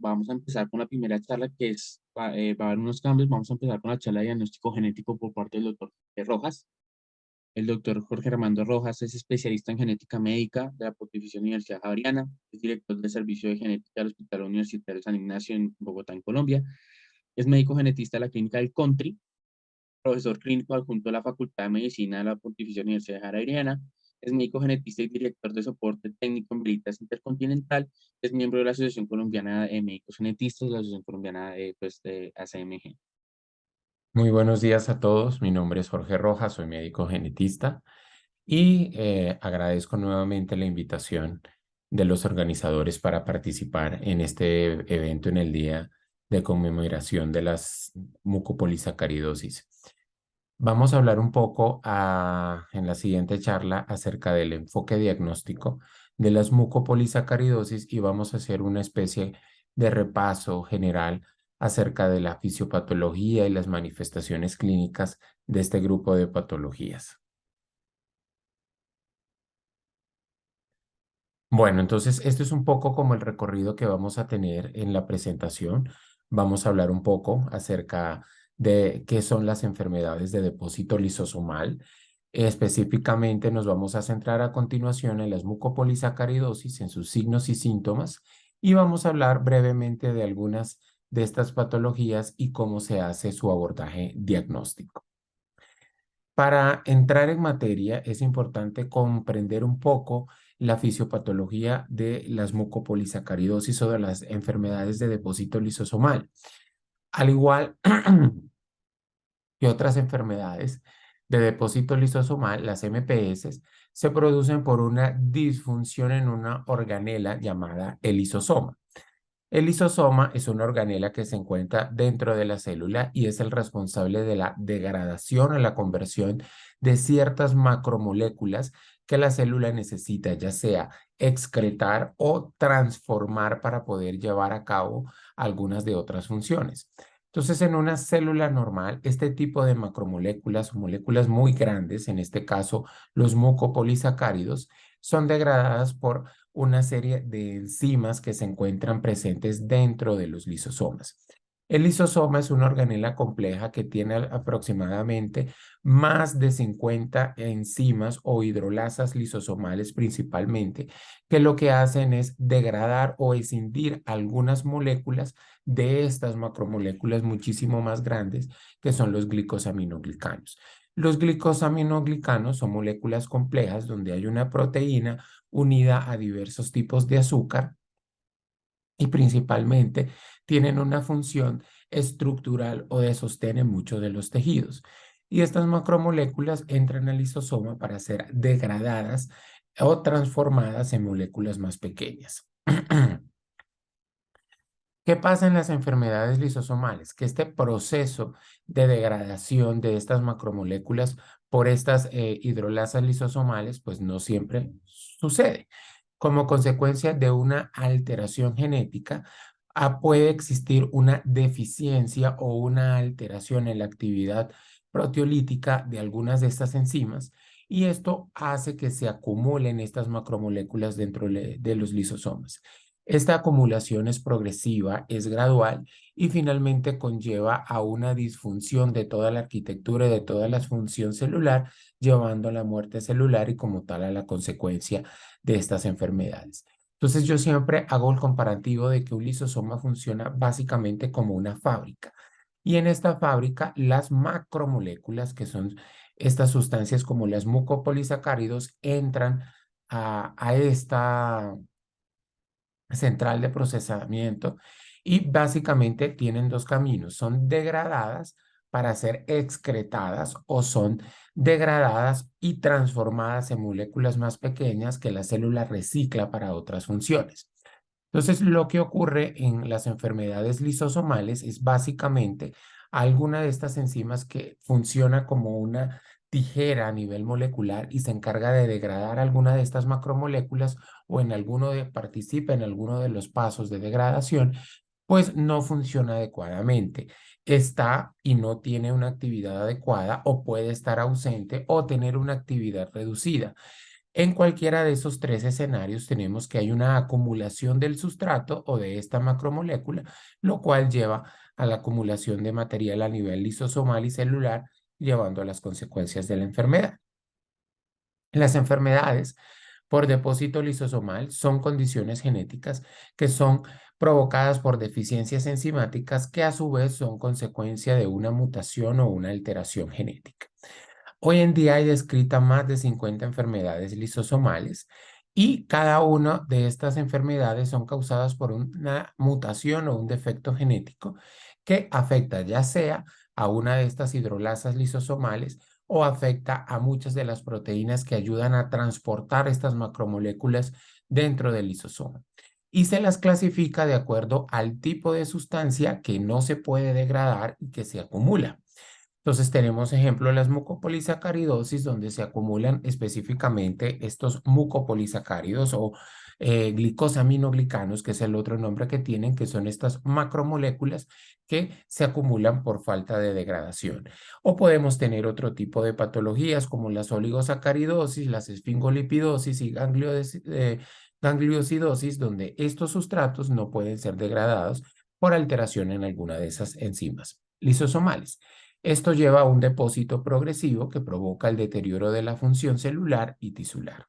vamos a empezar con la primera charla que va a haber unos cambios. Vamos a empezar con la charla de diagnóstico genético por parte del doctor Rojas. El doctor Jorge Armando Rojas es especialista en genética médica de la Pontificia Universidad Javeriana, es director del Servicio de Genética del Hospital Universitario San Ignacio en Bogotá, en Colombia. Es médico genetista de la Clínica del Country, profesor clínico adjunto de la Facultad de Medicina de la Pontificia Universidad Javeriana, es médico genetista y director de soporte técnico en Veritas Intercontinental, es miembro de la Asociación Colombiana de Médicos Genetistas, la Asociación Colombiana de ACMG. Muy buenos días a todos. Mi nombre es Jorge Rojas, soy médico genetista y agradezco nuevamente la invitación de los organizadores para participar en este evento en el Día de Conmemoración de las Mucopolisacaridosis. Vamos a hablar un poco en la siguiente charla acerca del enfoque diagnóstico de las mucopolisacaridosis y vamos a hacer una especie de repaso general acerca de la fisiopatología y las manifestaciones clínicas de este grupo de patologías. Bueno, entonces esto es un poco como el recorrido que vamos a tener en la presentación. Vamos a hablar un poco acerca de qué son las enfermedades de depósito lisosomal. Específicamente nos vamos a centrar a continuación en las mucopolisacaridosis, en sus signos y síntomas, y vamos a hablar brevemente de algunas de estas patologías y cómo se hace su abordaje diagnóstico. Para entrar en materia, es importante comprender un poco la fisiopatología de las mucopolisacaridosis o de las enfermedades de depósito lisosomal. Al igual que otras enfermedades de depósito lisosomal, las MPS, se producen por una disfunción en una organela llamada el lisosoma. El lisosoma es una organela que se encuentra dentro de la célula y es el responsable de la degradación o la conversión de ciertas macromoléculas que la célula necesita, ya sea excretar o transformar para poder llevar a cabo algunas de otras funciones. Entonces, en una célula normal, este tipo de macromoléculas o moléculas muy grandes, en este caso los mucopolisacáridos, son degradadas por una serie de enzimas que se encuentran presentes dentro de los lisosomas. El lisosoma es una organela compleja que tiene aproximadamente más de 50 enzimas o hidrolasas lisosomales principalmente, que lo que hacen es degradar o escindir algunas moléculas de estas macromoléculas muchísimo más grandes, que son los glicosaminoglicanos. Los glicosaminoglicanos son moléculas complejas donde hay una proteína unida a diversos tipos de azúcar y principalmente tienen una función estructural o de sostén en muchos de los tejidos. Y estas macromoléculas entran al lisosoma para ser degradadas o transformadas en moléculas más pequeñas. ¿Qué pasa en las enfermedades lisosomales? Que este proceso de degradación de estas macromoléculas por estas hidrolasas lisosomales, pues no siempre sucede. Como consecuencia de una alteración genética, puede existir una deficiencia o una alteración en la actividad proteolítica de algunas de estas enzimas y esto hace que se acumulen estas macromoléculas dentro de los lisosomas. Esta acumulación es progresiva, es gradual y finalmente conlleva a una disfunción de toda la arquitectura y de toda la función celular, llevando a la muerte celular y como tal a la consecuencia de estas enfermedades. Entonces yo siempre hago el comparativo de que un lisosoma funciona básicamente como una fábrica. Y en esta fábrica las macromoléculas, que son estas sustancias como las mucopolisacáridos, entran a esta central de procesamiento y básicamente tienen dos caminos. Son degradadas para ser excretadas o son degradadas y transformadas en moléculas más pequeñas que la célula recicla para otras funciones. Entonces, lo que ocurre en las enfermedades lisosomales es básicamente alguna de estas enzimas que funciona como una tijera a nivel molecular y se encarga de degradar alguna de estas macromoléculas o participa en alguno de los pasos de degradación, pues no funciona adecuadamente. Está y no tiene una actividad adecuada o puede estar ausente o tener una actividad reducida. En cualquiera de esos tres escenarios tenemos que hay una acumulación del sustrato o de esta macromolécula, lo cual lleva a la acumulación de material a nivel lisosomal y celular, llevando a las consecuencias de la enfermedad. Las enfermedades por depósito lisosomal son condiciones genéticas que son provocadas por deficiencias enzimáticas que a su vez son consecuencia de una mutación o una alteración genética. Hoy en día hay descritas más de 50 enfermedades lisosomales y cada una de estas enfermedades son causadas por una mutación o un defecto genético que afecta ya sea a una de estas hidrolasas lisosomales o afecta a muchas de las proteínas que ayudan a transportar estas macromoléculas dentro del lisosoma. Y se las clasifica de acuerdo al tipo de sustancia que no se puede degradar y que se acumula. Entonces tenemos ejemplo de las mucopolisacaridosis donde se acumulan específicamente estos mucopolisacáridos o glicosaminoglicanos, que es el otro nombre que tienen, que son estas macromoléculas que se acumulan por falta de degradación. O podemos tener otro tipo de patologías como las oligosacaridosis, las esfingolipidosis y gangliosidosis, donde estos sustratos no pueden ser degradados por alteración en alguna de esas enzimas lisosomales. Esto lleva a un depósito progresivo que provoca el deterioro de la función celular y tisular.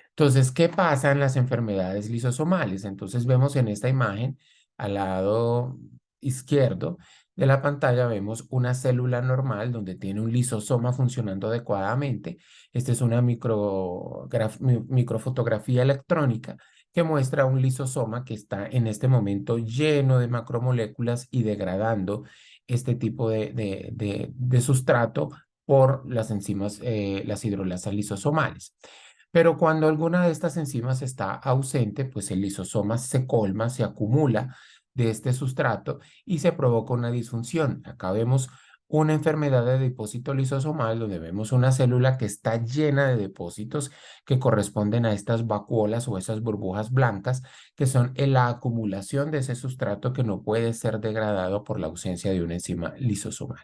Entonces, ¿qué pasa en las enfermedades lisosomales? Entonces, vemos en esta imagen, al lado izquierdo de la pantalla, vemos una célula normal donde tiene un lisosoma funcionando adecuadamente. Esta es una microfotografía electrónica que muestra un lisosoma que está en este momento lleno de macromoléculas y degradando este tipo de sustrato por las enzimas, las hidrolasas lisosomales. Pero cuando alguna de estas enzimas está ausente, pues el lisosoma se colma, se acumula de este sustrato y se provoca una disfunción. Acá vemos una enfermedad de depósito lisosomal donde vemos una célula que está llena de depósitos que corresponden a estas vacuolas o esas burbujas blancas que son en la acumulación de ese sustrato que no puede ser degradado por la ausencia de una enzima lisosomal.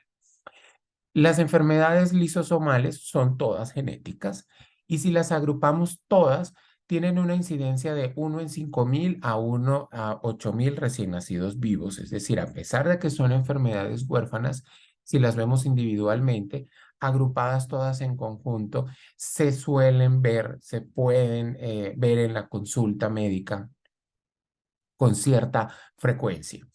Las enfermedades lisosomales son todas genéticas y si las agrupamos todas, tienen una incidencia de 1 en 5.000 a 1 a 8.000 recién nacidos vivos. Es decir, a pesar de que son enfermedades huérfanas, si las vemos individualmente, agrupadas todas en conjunto, se suelen ver, se pueden ver en la consulta médica con cierta frecuencia.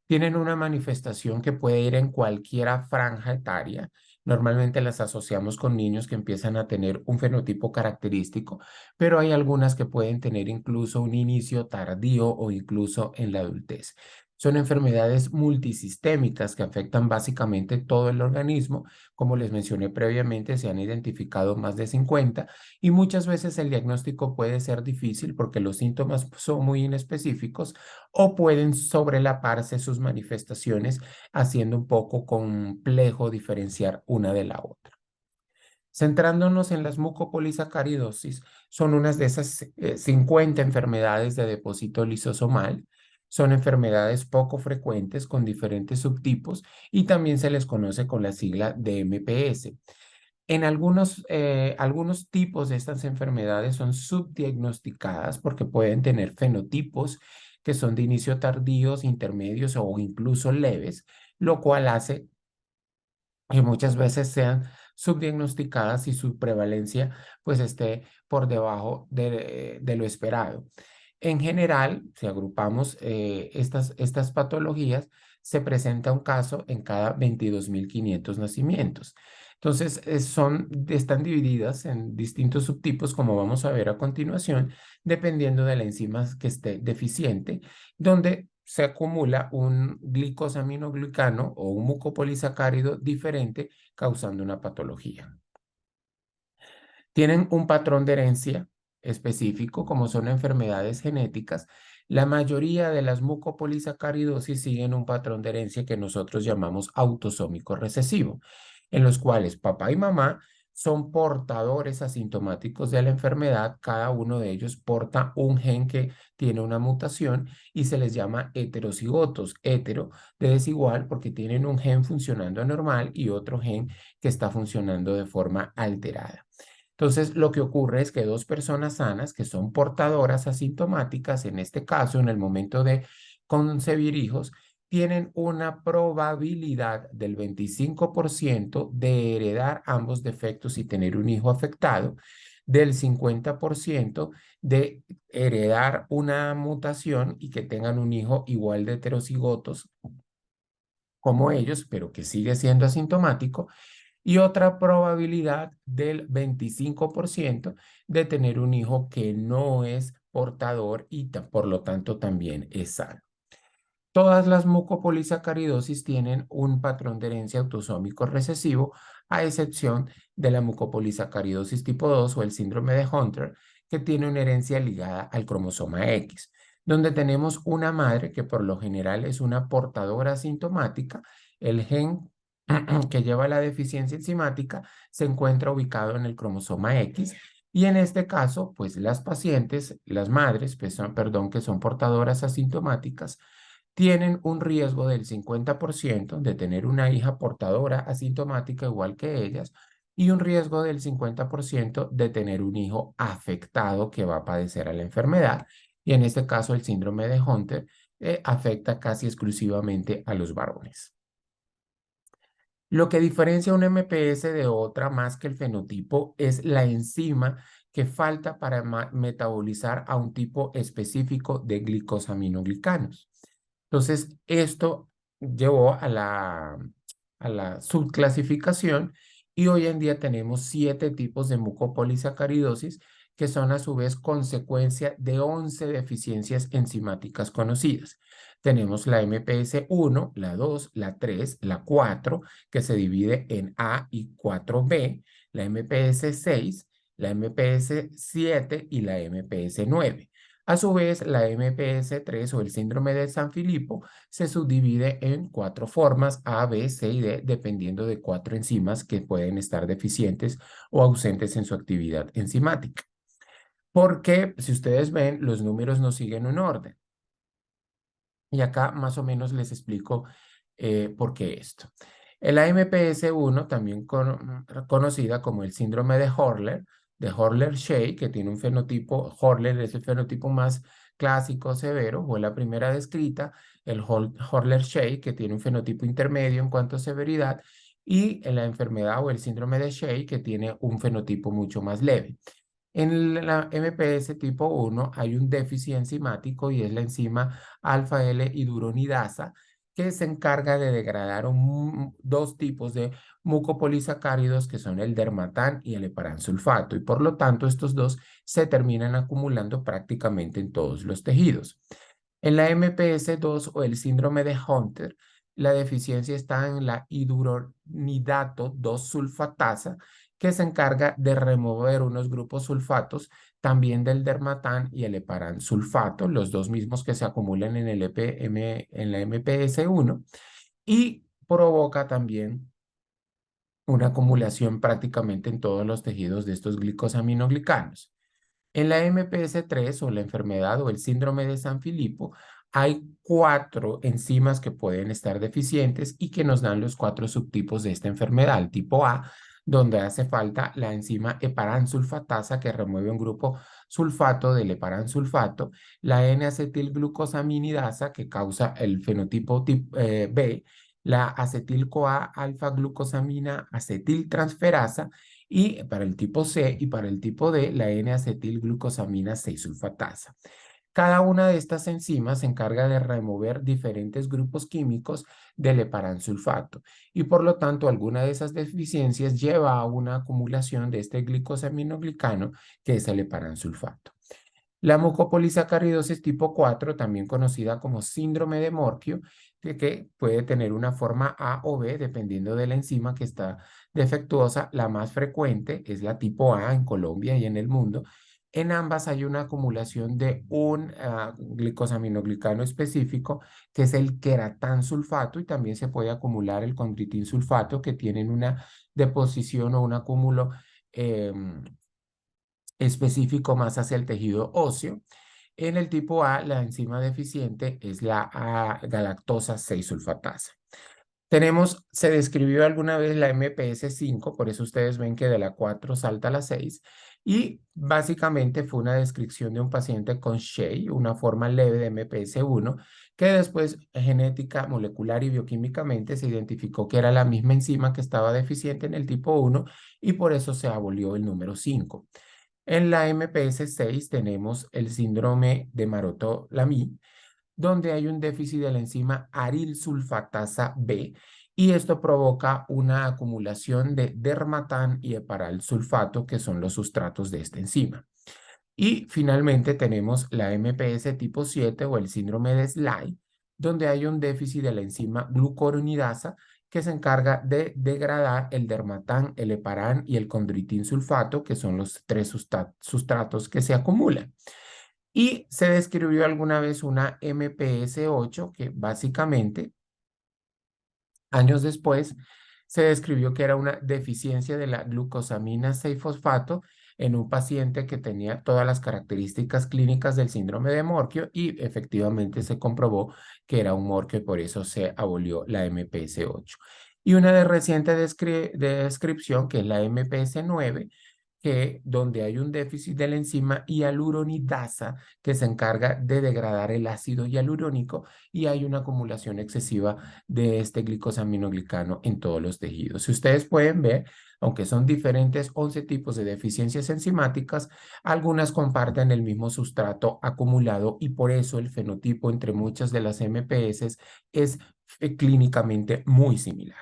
Tienen una manifestación que puede ir en cualquier franja etaria. Normalmente las asociamos con niños que empiezan a tener un fenotipo característico, pero hay algunas que pueden tener incluso un inicio tardío o incluso en la adultez. Son enfermedades multisistémicas que afectan básicamente todo el organismo. Como les mencioné previamente, se han identificado más de 50 y muchas veces el diagnóstico puede ser difícil porque los síntomas son muy inespecíficos o pueden sobrelaparse sus manifestaciones, haciendo un poco complejo diferenciar una de la otra. Centrándonos en las mucopolisacaridosis, son unas de esas 50 enfermedades de depósito lisosomal. Son enfermedades poco frecuentes con diferentes subtipos y también se les conoce con la sigla de MPS. En algunos tipos de estas enfermedades son subdiagnosticadas porque pueden tener fenotipos que son de inicio tardíos, intermedios o incluso leves, lo cual hace que muchas veces sean subdiagnosticadas y su prevalencia pues esté por debajo de lo esperado. En general, si agrupamos estas patologías, se presenta un caso en cada 22.500 nacimientos. Entonces, están divididas en distintos subtipos, como vamos a ver a continuación, dependiendo de la enzima que esté deficiente, donde se acumula un glicosaminoglicano o un mucopolisacárido diferente, causando una patología. Tienen un patrón de herencia específico, como son enfermedades genéticas. La mayoría de las mucopolisacaridosis siguen un patrón de herencia que nosotros llamamos autosómico recesivo, en los cuales papá y mamá son portadores asintomáticos de la enfermedad. Cada uno de ellos porta un gen que tiene una mutación y se les llama heterocigotos, hetero de desigual, porque tienen un gen funcionando normal y otro gen que está funcionando de forma alterada. Entonces, lo que ocurre es que dos personas sanas que son portadoras asintomáticas, en este caso, en el momento de concebir hijos, tienen una probabilidad del 25% de heredar ambos defectos y tener un hijo afectado, del 50% de heredar una mutación y que tengan un hijo igual de heterocigotos como ellos, pero que sigue siendo asintomático, y otra probabilidad del 25% de tener un hijo que no es portador y por lo tanto también es sano. Todas las mucopolisacaridosis tienen un patrón de herencia autosómico recesivo, a excepción de la mucopolisacaridosis tipo 2 o el síndrome de Hunter, que tiene una herencia ligada al cromosoma X, donde tenemos una madre que por lo general es una portadora asintomática. El gen que lleva la deficiencia enzimática se encuentra ubicado en el cromosoma X. Y en este caso, pues las pacientes, las madres, pues perdón, que son portadoras asintomáticas, tienen un riesgo del 50% de tener una hija portadora asintomática igual que ellas y un riesgo del 50% de tener un hijo afectado que va a padecer a la enfermedad. Y en este caso, el síndrome de Hunter afecta casi exclusivamente a los varones. Lo que diferencia un MPS de otra más que el fenotipo es la enzima que falta para metabolizar a un tipo específico de glicosaminoglicanos. Entonces, esto llevó a la subclasificación y hoy en día tenemos 7 tipos de mucopolisacaridosis que son a su vez consecuencia de 11 deficiencias enzimáticas conocidas. Tenemos la MPS 1, la 2, la 3, la 4, que se divide en A y 4B, la MPS 6, la MPS 7 y la MPS 9. A su vez, la MPS3 o el síndrome de San Filipo se subdivide en 4 formas, A, B, C y D, dependiendo de 4 enzimas que pueden estar deficientes o ausentes en su actividad enzimática. Porque, si ustedes ven, los números no siguen un orden. Y acá más o menos les explico por qué esto. La MPS1, también conocida como el síndrome de Hurler-Shea, que tiene un fenotipo, Hurler es el fenotipo más clásico severo, fue la primera descrita, el Hurler-Shea, que tiene un fenotipo intermedio en cuanto a severidad, y la enfermedad o el síndrome de Shea, que tiene un fenotipo mucho más leve. En la MPS tipo 1 hay un déficit enzimático y es la enzima alfa L-hidroronidasa que se encarga de degradar dos tipos de mucopolisacáridos que son el dermatán y el heparansulfato y por lo tanto estos dos se terminan acumulando prácticamente en todos los tejidos. En la MPS 2 o el síndrome de Hunter, la deficiencia está en la hiduronidato 2-sulfatasa, que se encarga de remover unos grupos sulfatos, también del dermatán y el heparansulfato, los dos mismos que se acumulan en en la MPS 1, y provoca también una acumulación prácticamente en todos los tejidos de estos glicosaminoglicanos. En la MPS3 o la enfermedad o el síndrome de San Filipo, hay 4 enzimas que pueden estar deficientes y que nos dan los 4 subtipos de esta enfermedad. El tipo A, donde hace falta la enzima heparansulfatasa que remueve un grupo sulfato del heparansulfato, la N-acetilglucosaminidasa que causa el fenotipo B, la acetil-CoA alfa glucosamina acetiltransferasa y para el tipo C y para el tipo D, la N-acetilglucosamina 6-sulfatasa. Cada una de estas enzimas se encarga de remover diferentes grupos químicos del heparansulfato y por lo tanto alguna de esas deficiencias lleva a una acumulación de este glicosaminoglicano que es el heparansulfato. La mucopolisacaridosis tipo 4, también conocida como síndrome de Morquio, que puede tener una forma A o B dependiendo de la enzima que está defectuosa. La más frecuente es la tipo A en Colombia y en el mundo. En ambas hay una acumulación de un glicosaminoglicano específico, que es el queratán sulfato, y también se puede acumular el condritin sulfato, que tienen una deposición o un acúmulo específico más hacia el tejido óseo. En el tipo A, la enzima deficiente es la galactosa 6-sulfatasa. Se describió alguna vez la MPS-5, por eso ustedes ven que de la 4 salta a la 6, y básicamente fue una descripción de un paciente con SHAE, una forma leve de MPS-1, que después genética, molecular y bioquímicamente se identificó que era la misma enzima que estaba deficiente en el tipo 1 y por eso se abolió el número 5. En la MPS-6 tenemos el síndrome de Maroto-Lamy, donde hay un déficit de la enzima aril sulfatasa B y esto provoca una acumulación de dermatán y heparal sulfato, que son los sustratos de esta enzima. Y finalmente tenemos la MPS tipo 7 o el síndrome de Sly, donde hay un déficit de la enzima glucuronidasa que se encarga de degradar el dermatán, el heparán y el condroitin sulfato, que son los tres sustratos que se acumulan. Y se describió alguna vez una MPS-8 que básicamente, años después, se describió que era una deficiencia de la glucosamina 6-fosfato en un paciente que tenía todas las características clínicas del síndrome de Morquio y efectivamente se comprobó que era un Morquio y por eso se abolió la MPS-8. Y una de reciente descripción, que es la MPS-9, que donde hay un déficit de la enzima hialuronidasa que se encarga de degradar el ácido hialurónico y hay una acumulación excesiva de este glicosaminoglicano en todos los tejidos. Si ustedes pueden ver, aunque son diferentes 11 tipos de deficiencias enzimáticas, algunas comparten el mismo sustrato acumulado y por eso el fenotipo entre muchas de las MPS es clínicamente muy similar.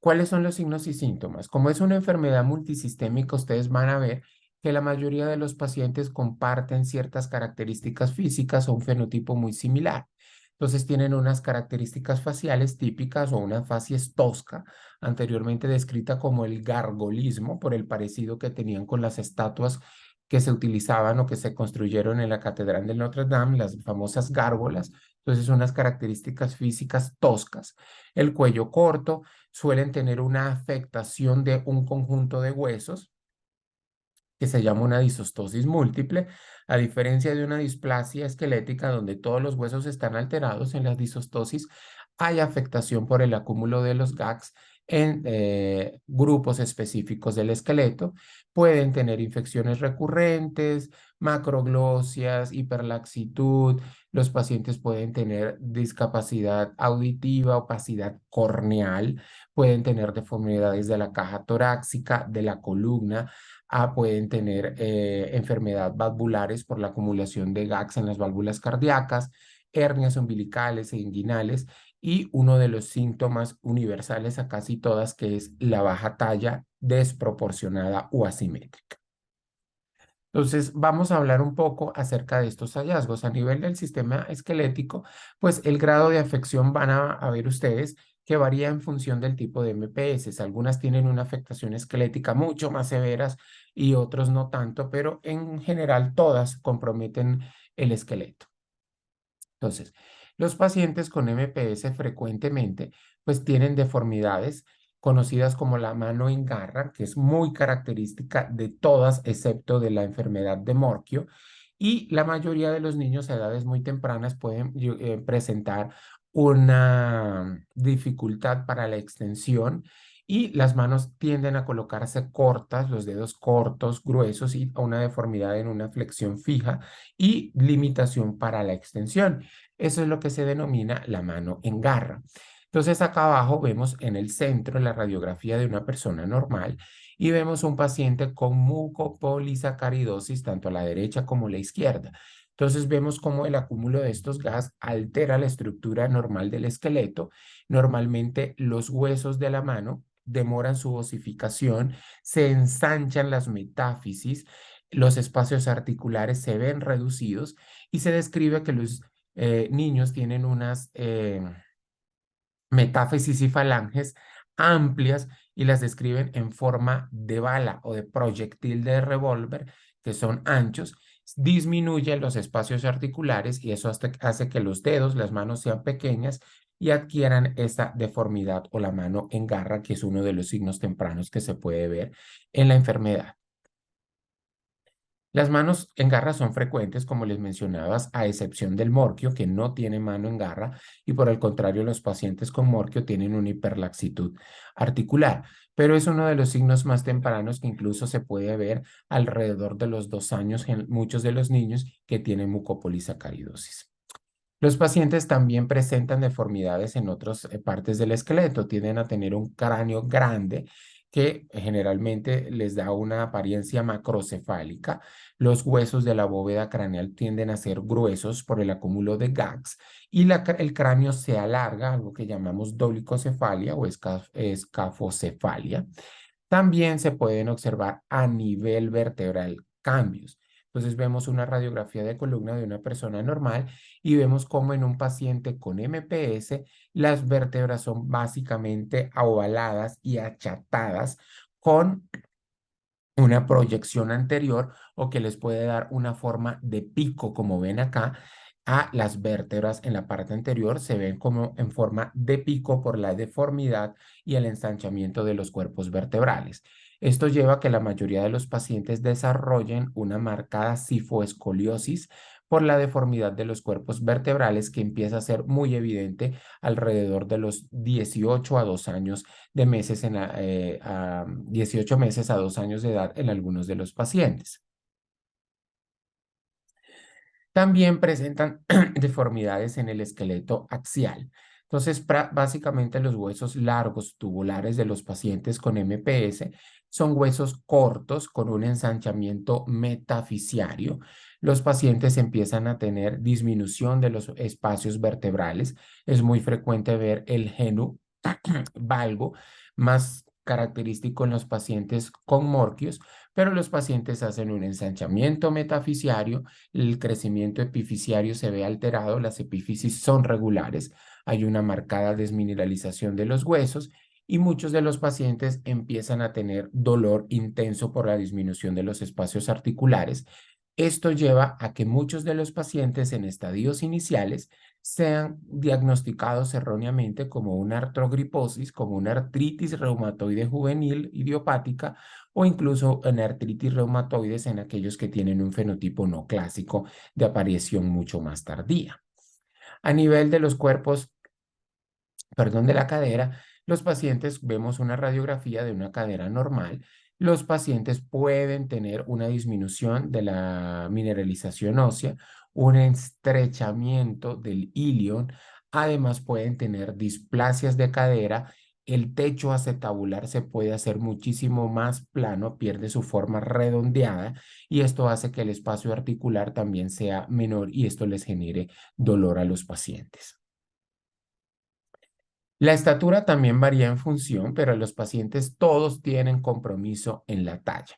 ¿Cuáles son los signos y síntomas? Como es una enfermedad multisistémica, ustedes van a ver que la mayoría de los pacientes comparten ciertas características físicas o un fenotipo muy similar. Entonces tienen unas características faciales típicas o una facies tosca, anteriormente descrita como el gargolismo por el parecido que tenían con las estatuas que se utilizaban o que se construyeron en la Catedral de Notre Dame, las famosas gárgolas. Entonces, unas características físicas toscas. El cuello corto, suelen tener una afectación de un conjunto de huesos que se llama una disostosis múltiple, a diferencia de una displasia esquelética donde todos los huesos están alterados. En la disostosis hay afectación por el acúmulo de los GAGs en grupos específicos del esqueleto. Pueden tener infecciones recurrentes, macroglosias, hiperlaxitud. Los pacientes pueden tener discapacidad auditiva, opacidad corneal, pueden tener deformidades de la caja torácica, de la columna, pueden tener enfermedad valvulares por la acumulación de GAGs en las válvulas cardíacas, hernias umbilicales e inguinales y uno de los síntomas universales a casi todas, que es la baja talla desproporcionada o asimétrica. Entonces, vamos a hablar un poco acerca de estos hallazgos. A nivel del sistema esquelético, pues el grado de afección van a ver ustedes que varía en función del tipo de MPS. Algunas tienen una afectación esquelética mucho más severas y otros no tanto, pero en general todas comprometen el esqueleto. Entonces, los pacientes con MPS frecuentemente pues tienen deformidades conocidas como la mano en garra, que es muy característica de todas excepto de la enfermedad de Morquio, y la mayoría de los niños a edades muy tempranas pueden presentar una dificultad para la extensión y las manos tienden a colocarse cortas, los dedos cortos, gruesos y a una deformidad en una flexión fija y limitación para la extensión. Eso es lo que se denomina la mano en garra. Entonces acá abajo vemos en el centro la radiografía de una persona normal y vemos un paciente con mucopolisacaridosis tanto a la derecha como a la izquierda. Entonces vemos cómo el acúmulo de estos gas altera la estructura normal del esqueleto. Normalmente los huesos de la mano demoran su osificación, se ensanchan las metáfisis, los espacios articulares se ven reducidos y se describe que los niños tienen unas metáfisis y falanges amplias y las describen en forma de bala o de proyectil de revólver, que son anchos, disminuyen los espacios articulares y eso hace que los dedos, las manos sean pequeñas y adquieran esta deformidad o la mano en garra, que es uno de los signos tempranos que se puede ver en la enfermedad. Las manos en garra son frecuentes, como les mencionabas, a excepción del morquio, que no tiene mano en garra, y por el contrario, los pacientes con morquio tienen una hiperlaxitud articular, pero es uno de los signos más tempranos que incluso se puede ver alrededor de los 2 años en muchos de los niños que tienen mucopolisacaridosis. Los pacientes también presentan deformidades en otras partes del esqueleto, tienden a tener un cráneo grande que generalmente les da una apariencia macrocefálica. Los huesos de la bóveda craneal tienden a ser gruesos por el acúmulo de gags y el cráneo se alarga, algo que llamamos dolicocefalia o escafocefalia. También se pueden observar a nivel vertebral cambios. Entonces vemos una radiografía de columna de una persona normal y vemos cómo en un paciente con MPS las vértebras son básicamente ovaladas y achatadas con una proyección anterior o que les puede dar una forma de pico, como ven acá, a las vértebras en la parte anterior se ven como en forma de pico por la deformidad y el ensanchamiento de los cuerpos vertebrales. Esto lleva a que la mayoría de los pacientes desarrollen una marcada cifoescoliosis por la deformidad de los cuerpos vertebrales que empieza a ser muy evidente alrededor de los 18 a 2 años de meses a 18 meses a 2 años de edad en algunos de los pacientes. También presentan deformidades en el esqueleto axial. Entonces, básicamente los huesos largos tubulares de los pacientes con MPS son huesos cortos con un ensanchamiento metafisiario. Los pacientes empiezan a tener disminución de los espacios vertebrales. Es muy frecuente ver el genu valgo más característico en los pacientes con morquios, pero los pacientes hacen un ensanchamiento metafisiario, el crecimiento epifisiario se ve alterado, las epífisis son regulares, hay una marcada desmineralización de los huesos y muchos de los pacientes empiezan a tener dolor intenso por la disminución de los espacios articulares. Esto lleva a que muchos de los pacientes en estadios iniciales sean diagnosticados erróneamente como una artrogriposis, como una artritis reumatoide juvenil idiopática o incluso en artritis reumatoides en aquellos que tienen un fenotipo no clásico de aparición mucho más tardía. A nivel de los cuerpos, perdón, de la cadera, los pacientes vemos una radiografía de una cadera normal. Los pacientes pueden tener una disminución de la mineralización ósea, un estrechamiento del ilion, además pueden tener displasias de cadera. El techo acetabular se puede hacer muchísimo más plano, pierde su forma redondeada y esto hace que el espacio articular también sea menor y esto les genere dolor a los pacientes. La estatura también varía en función, pero los pacientes todos tienen compromiso en la talla.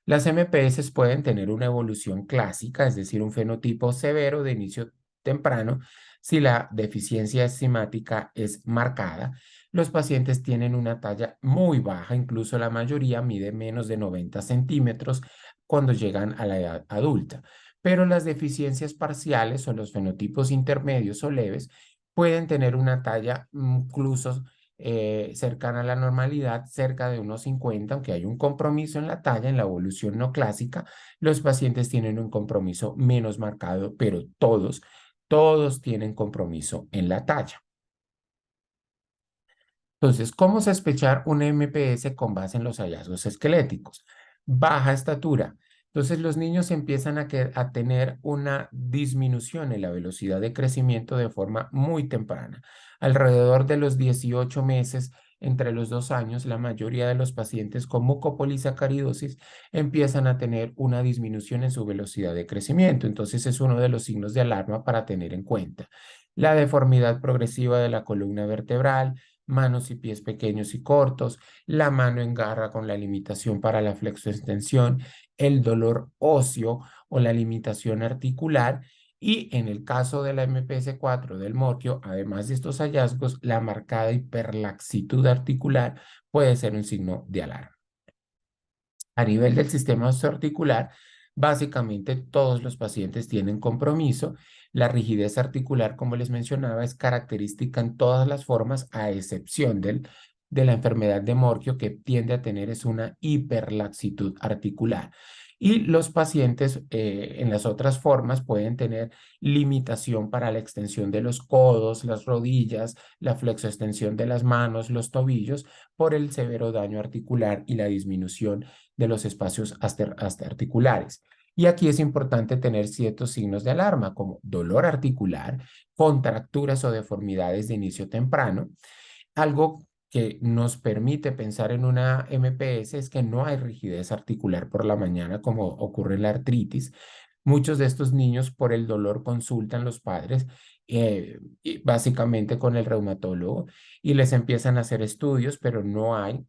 Las MPS pueden tener una evolución clásica, es decir, un fenotipo severo de inicio temprano, si la deficiencia enzimática es marcada. Los pacientes tienen una talla muy baja, incluso la mayoría mide menos de 90 centímetros cuando llegan a la edad adulta. Pero las deficiencias parciales o los fenotipos intermedios o leves pueden tener una talla incluso cercana a la normalidad, cerca de unos 50, aunque hay un compromiso en la talla, en la evolución no clásica, los pacientes tienen un compromiso menos marcado, pero todos tienen compromiso en la talla. Entonces, ¿cómo sospechar un MPS con base en los hallazgos esqueléticos? Baja estatura. Entonces, los niños empiezan a tener una disminución en la velocidad de crecimiento de forma muy temprana. Alrededor de los 18 meses, entre los 2 años, la mayoría de los pacientes con mucopolisacaridosis empiezan a tener una disminución en su velocidad de crecimiento. Entonces, es uno de los signos de alarma para tener en cuenta. La deformidad progresiva de la columna vertebral, manos y pies pequeños y cortos, la mano en garra con la limitación para la flexoextensión, el dolor óseo o la limitación articular y en el caso de la MPS4 del morquio, además de estos hallazgos, la marcada hiperlaxitud articular puede ser un signo de alarma. A nivel del sistema osteoarticular, básicamente todos los pacientes tienen compromiso. La rigidez articular, como les mencionaba, es característica en todas las formas, a excepción de la enfermedad de Morquio, que tiende a tener es una hiperlaxitud articular. Y los pacientes en las otras formas pueden tener limitación para la extensión de los codos, las rodillas, la flexoextensión de las manos, los tobillos, por el severo daño articular y la disminución de los espacios articulares. Y aquí es importante tener ciertos signos de alarma, como dolor articular, contracturas o deformidades de inicio temprano. Algo que nos permite pensar en una MPS es que no hay rigidez articular por la mañana como ocurre en la artritis. Muchos de estos niños por el dolor consultan los padres, y básicamente con el reumatólogo, y les empiezan a hacer estudios, pero no hay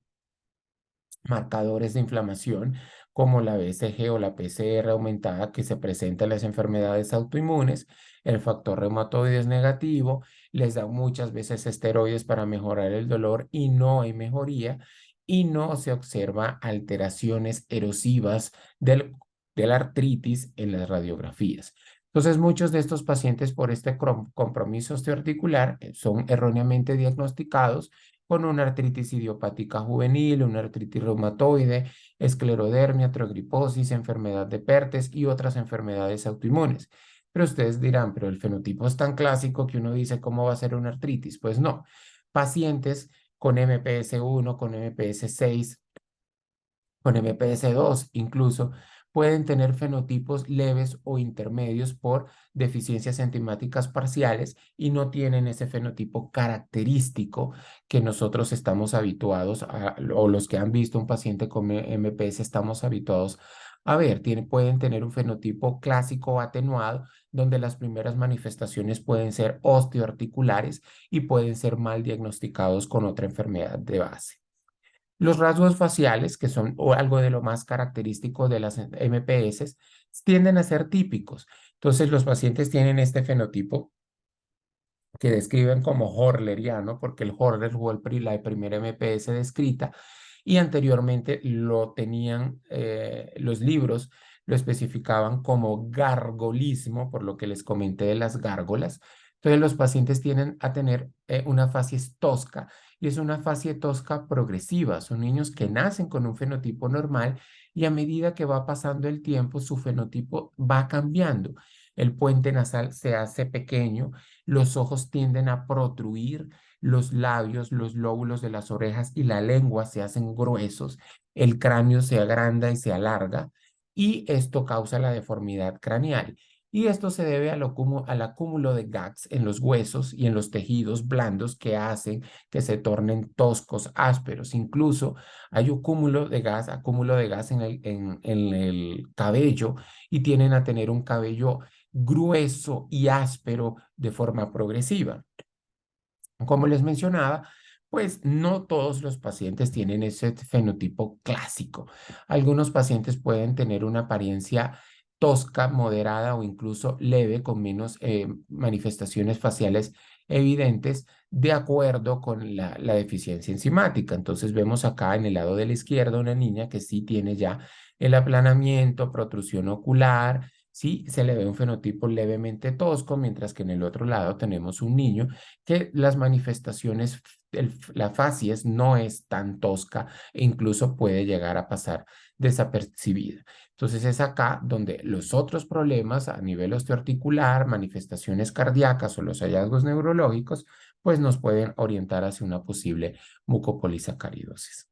marcadores de inflamación como la BCG o la PCR aumentada que se presenta en las enfermedades autoinmunes. El factor reumatoide es negativo, les dan muchas veces esteroides para mejorar el dolor y no hay mejoría y no se observa alteraciones erosivas de la artritis en las radiografías. Entonces, muchos de estos pacientes por este compromiso osteoarticular son erróneamente diagnosticados con una artritis idiopática juvenil, una artritis reumatoide, esclerodermia, trogriposis, enfermedad de Pertes y otras enfermedades autoinmunes. Pero ustedes dirán, pero el fenotipo es tan clásico que uno dice, ¿cómo va a ser una artritis? Pues no. Pacientes con MPS 1, con MPS 6, con MPS 2 incluso, pueden tener fenotipos leves o intermedios por deficiencias enzimáticas parciales y no tienen ese fenotipo característico que nosotros estamos habituados a, o los que han visto un paciente con MPS estamos habituados a ver. Pueden tener un fenotipo clásico o atenuado, donde las primeras manifestaciones pueden ser osteoarticulares y pueden ser mal diagnosticados con otra enfermedad de base. Los rasgos faciales, que son algo de lo más característico de las MPS, tienden a ser típicos. Entonces, los pacientes tienen este fenotipo que describen como horleriano, porque el Horler fue la primera MPS descrita, y anteriormente lo tenían, los libros lo especificaban como gargolismo, por lo que les comenté de las gárgolas. Entonces, los pacientes tienden a tener una facies tosca, y es una facie tosca progresiva. Son niños que nacen con un fenotipo normal y a medida que va pasando el tiempo, su fenotipo va cambiando. El puente nasal se hace pequeño, los ojos tienden a protruir, los labios, los lóbulos de las orejas y la lengua se hacen gruesos, el cráneo se agranda y se alarga, y esto causa la deformidad craneal. Y esto se debe al acúmulo de gags en los huesos y en los tejidos blandos que hacen que se tornen toscos, ásperos. Incluso hay acúmulo de gas en el cabello, y tienen a tener un cabello grueso y áspero de forma progresiva. Como les mencionaba, pues no todos los pacientes tienen ese fenotipo clásico. Algunos pacientes pueden tener una apariencia tosca, moderada o incluso leve, con menos manifestaciones faciales evidentes, de acuerdo con la deficiencia enzimática. Entonces vemos acá en el lado de la izquierda una niña que sí tiene ya el aplanamiento, protrusión ocular. Sí, se le ve un fenotipo levemente tosco, mientras que en el otro lado tenemos un niño que las manifestaciones, la facies no es tan tosca e incluso puede llegar a pasar desapercibida. Entonces es acá donde los otros problemas a nivel osteoarticular, manifestaciones cardíacas o los hallazgos neurológicos, pues nos pueden orientar hacia una posible mucopolisacaridosis.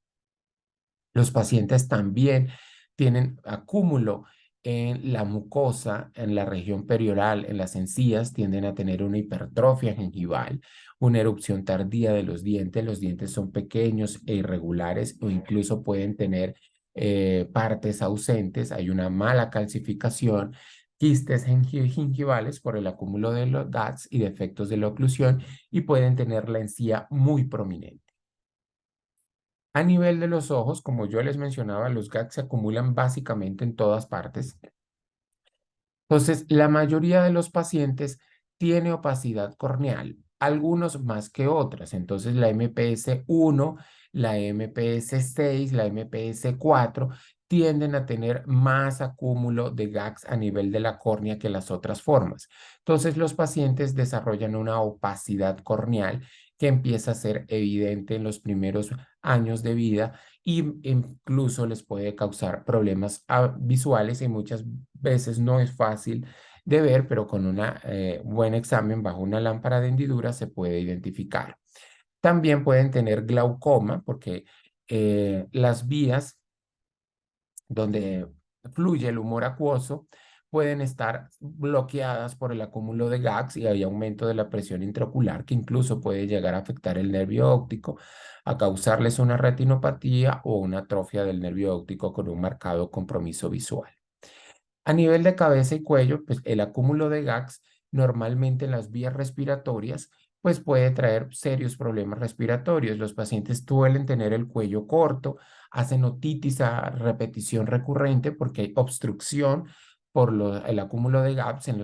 Los pacientes también tienen acúmulo en la mucosa, en la región perioral, en las encías, tienden a tener una hipertrofia gengival, una erupción tardía de los dientes son pequeños e irregulares o incluso pueden tener partes ausentes, hay una mala calcificación, quistes gingivales por el acúmulo de los GATs y defectos de la oclusión, y pueden tener la encía muy prominente. A nivel de los ojos, como yo les mencionaba, los gags se acumulan básicamente en todas partes. Entonces, la mayoría de los pacientes tiene opacidad corneal, algunos más que otras. Entonces, la MPS 1, la MPS 6, la MPS 4 tienden a tener más acúmulo de gags a nivel de la córnea que las otras formas. Entonces, los pacientes desarrollan una opacidad corneal que empieza a ser evidente en los primeros años de vida y incluso les puede causar problemas visuales y muchas veces no es fácil de ver, pero con un buen examen bajo una lámpara de hendidura se puede identificar. También pueden tener glaucoma porque las vías donde fluye el humor acuoso pueden estar bloqueadas por el acúmulo de gags y hay aumento de la presión intraocular que incluso puede llegar a afectar el nervio óptico, a causarles una retinopatía o una atrofia del nervio óptico con un marcado compromiso visual. A nivel de cabeza y cuello, pues el acúmulo de gags normalmente en las vías respiratorias, pues puede traer serios problemas respiratorios. Los pacientes suelen tener el cuello corto, hacen otitis a repetición recurrente porque hay obstrucción por el acúmulo de gags en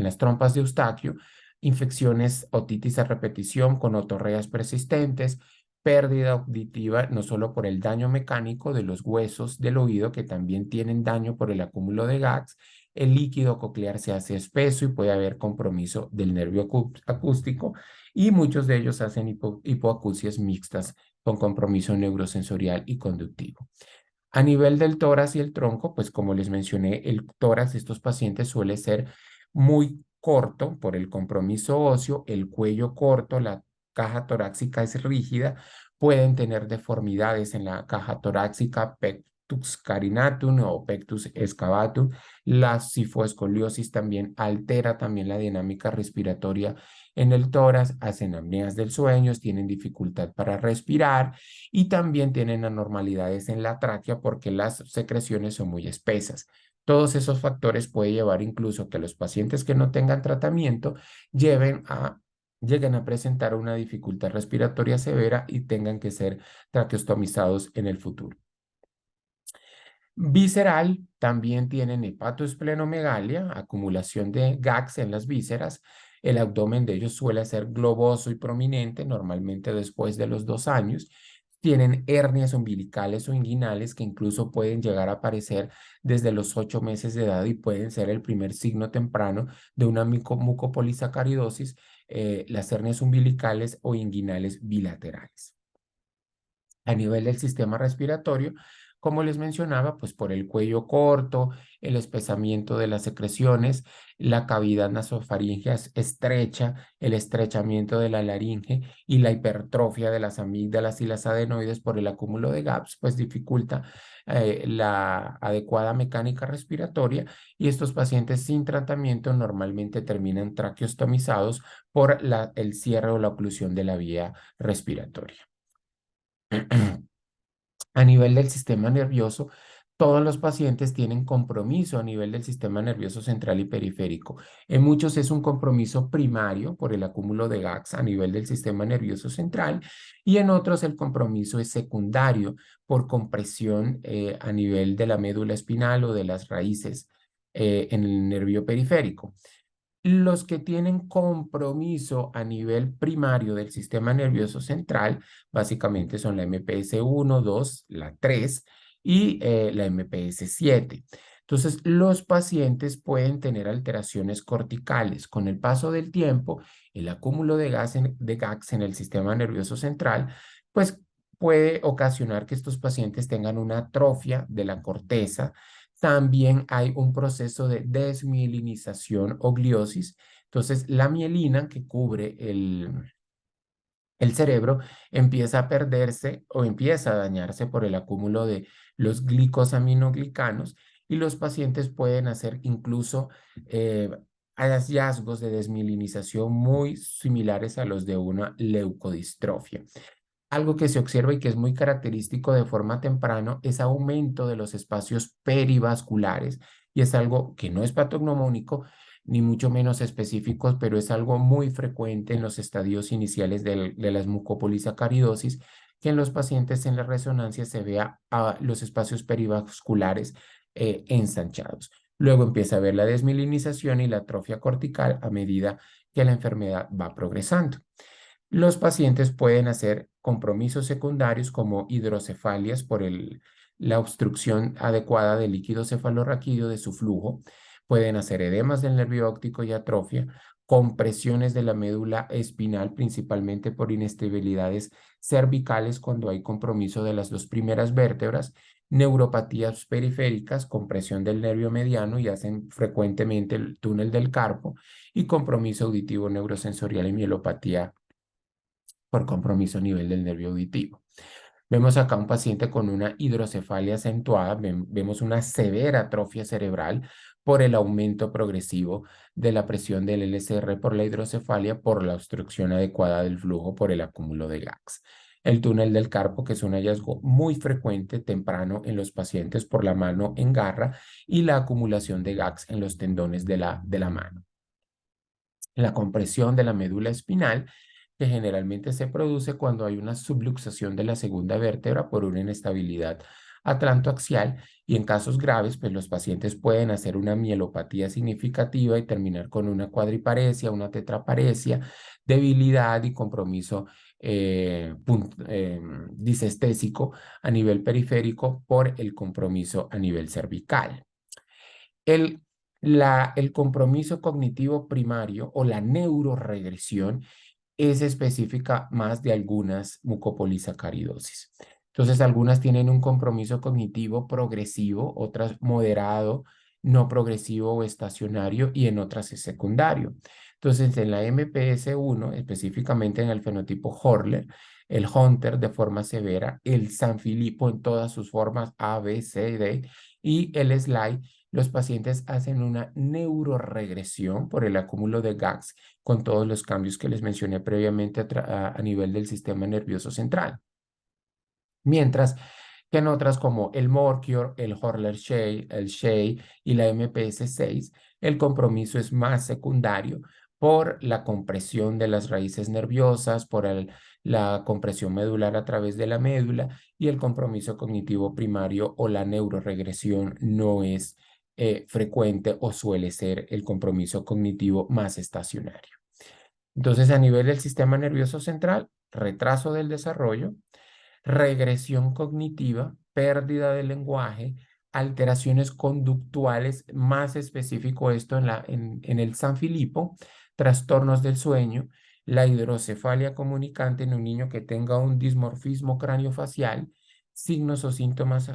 las trompas de Eustaquio, infecciones, otitis a repetición con otorreas persistentes, pérdida auditiva, no solo por el daño mecánico de los huesos del oído, que también tienen daño por el acúmulo de gags, el líquido coclear se hace espeso y puede haber compromiso del nervio acústico y muchos de ellos hacen hipoacusias mixtas con compromiso neurosensorial y conductivo. A nivel del tórax y el tronco, pues como les mencioné, el tórax de estos pacientes suele ser muy corto por el compromiso óseo, el cuello corto, la caja torácica es rígida, pueden tener deformidades en la caja torácica, pectus carinatum o pectus excavatum, la cifoescoliosis también altera también la dinámica respiratoria en el tórax, hacen apneas del sueño, tienen dificultad para respirar y también tienen anormalidades en la tráquea porque las secreciones son muy espesas. Todos esos factores pueden llevar incluso que los pacientes que no tengan tratamiento lleguen a presentar una dificultad respiratoria severa y tengan que ser traqueostomizados en el futuro. Visceral, también tienen hepatoesplenomegalia, acumulación de gags en las vísceras. El abdomen de ellos suele ser globoso y prominente, normalmente después de los 2 años. Tienen hernias umbilicales o inguinales que incluso pueden llegar a aparecer desde los 8 meses de edad y pueden ser el primer signo temprano de una mucopolisacaridosis, las hernias umbilicales o inguinales bilaterales. A nivel del sistema respiratorio, como les mencionaba, pues por el cuello corto, el espesamiento de las secreciones, la cavidad nasofaríngea es estrecha, el estrechamiento de la laringe y la hipertrofia de las amígdalas y las adenoides por el acúmulo de GAPS, pues dificulta la adecuada mecánica respiratoria y estos pacientes sin tratamiento normalmente terminan traqueostomizados por el cierre o la oclusión de la vía respiratoria. A nivel del sistema nervioso, todos los pacientes tienen compromiso a nivel del sistema nervioso central y periférico. En muchos es un compromiso primario por el acúmulo de GAGs a nivel del sistema nervioso central y en otros el compromiso es secundario por compresión a nivel de la médula espinal o de las raíces en el nervio periférico. Los que tienen compromiso a nivel primario del sistema nervioso central, básicamente son la MPS 1, 2, la 3 y la MPS 7. Entonces, los pacientes pueden tener alteraciones corticales. Con el paso del tiempo, el acúmulo de GAGs en el sistema nervioso central, pues puede ocasionar que estos pacientes tengan una atrofia de la corteza. También hay un proceso de desmielinización o gliosis. Entonces, la mielina que cubre el cerebro empieza a perderse o empieza a dañarse por el acúmulo de los glicosaminoglicanos y los pacientes pueden hacer incluso hallazgos de desmielinización muy similares a los de una leucodistrofia. Algo que se observa y que es muy característico de forma temprano es aumento de los espacios perivasculares y es algo que no es patognomónico ni mucho menos específicos, pero es algo muy frecuente en los estadios iniciales de las mucopolisacaridosis, que en los pacientes en la resonancia se vea los espacios perivasculares ensanchados. Luego empieza a ver la desmielinización y la atrofia cortical a medida que la enfermedad va progresando. Los pacientes pueden hacer compromisos secundarios como hidrocefalias por la obstrucción adecuada del líquido cefalorraquídeo de su flujo. Pueden hacer edemas del nervio óptico y atrofia. compresiones de la médula espinal, principalmente por inestabilidades cervicales cuando hay compromiso de las dos primeras vértebras, neuropatías periféricas, compresión del nervio mediano y hacen frecuentemente el túnel del carpo, y compromiso auditivo neurosensorial y mielopatía por compromiso a nivel del nervio auditivo. Vemos acá un paciente con una hidrocefalia acentuada, vemos una severa atrofia cerebral por el aumento progresivo de la presión del LCR por la hidrocefalia, por la obstrucción adecuada del flujo por el acúmulo de GAGs. El túnel del carpo, que es un hallazgo muy frecuente temprano en los pacientes por la mano en garra, y la acumulación de GAGs en los tendones de la mano. La compresión de la médula espinal, que generalmente se produce cuando hay una subluxación de la segunda vértebra por una inestabilidad atlantoaxial, y en casos graves, pues los pacientes pueden hacer una mielopatía significativa y terminar con una cuadriparesia, una tetraparesia, debilidad y compromiso disestésico a nivel periférico por el compromiso a nivel cervical. El, el compromiso cognitivo primario o la neuroregresión es específica más de algunas mucopolisacaridosis. Entonces, algunas tienen un compromiso cognitivo progresivo, otras moderado, no progresivo o estacionario, y en otras es secundario. Entonces, en la MPS1, específicamente en el fenotipo Horler, el Hunter de forma severa, el Sanfilippo en todas sus formas A, B, C, D, y el SLAI, los pacientes hacen una neuroregresión por el acúmulo de GAGs con todos los cambios que les mencioné previamente a nivel del sistema nervioso central. Mientras que en otras como el Morcure, el Horler-Shea, el Shea y la MPS6, el compromiso es más secundario por la compresión de las raíces nerviosas, por la compresión medular a través de la médula, y el compromiso cognitivo primario o la neuroregresión no es frecuente o suele ser el compromiso cognitivo más estacionario. Entonces, a nivel del sistema nervioso central, retraso del desarrollo, regresión cognitiva, pérdida del lenguaje, alteraciones conductuales, más específico esto en el Sanfilippo, trastornos del sueño, la hidrocefalia comunicante en un niño que tenga un dismorfismo craniofacial, signos o síntomas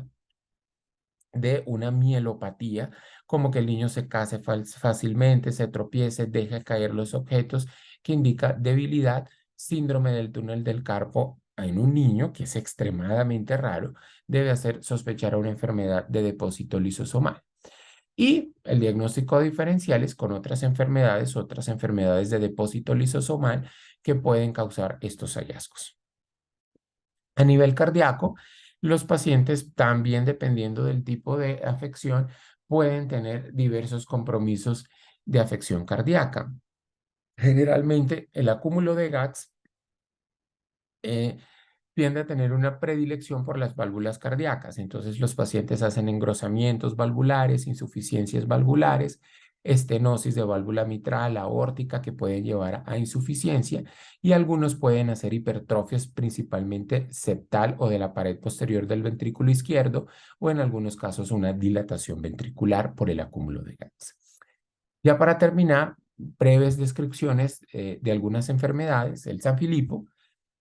de una mielopatía, como que el niño se case fácilmente, se tropiece, deja caer los objetos, que indica debilidad, síndrome del túnel del carpo en un niño, que es extremadamente raro, debe hacer sospechar a una enfermedad de depósito lisosomal. Y el diagnóstico diferencial es con otras enfermedades de depósito lisosomal que pueden causar estos hallazgos. A nivel cardíaco, los pacientes también, dependiendo del tipo de afección, pueden tener diversos compromisos de afección cardíaca. Generalmente, el acúmulo de GAGs eh, tiende a tener una predilección por las válvulas cardíacas. Entonces, los pacientes hacen engrosamientos valvulares, insuficiencias valvulares, estenosis de válvula mitral, aórtica, que pueden llevar a insuficiencia, y algunos pueden hacer hipertrofias principalmente septal o de la pared posterior del ventrículo izquierdo, o en algunos casos una dilatación ventricular por el acúmulo de GAGs. Ya para terminar, breves descripciones de algunas enfermedades. El Sanfilippo,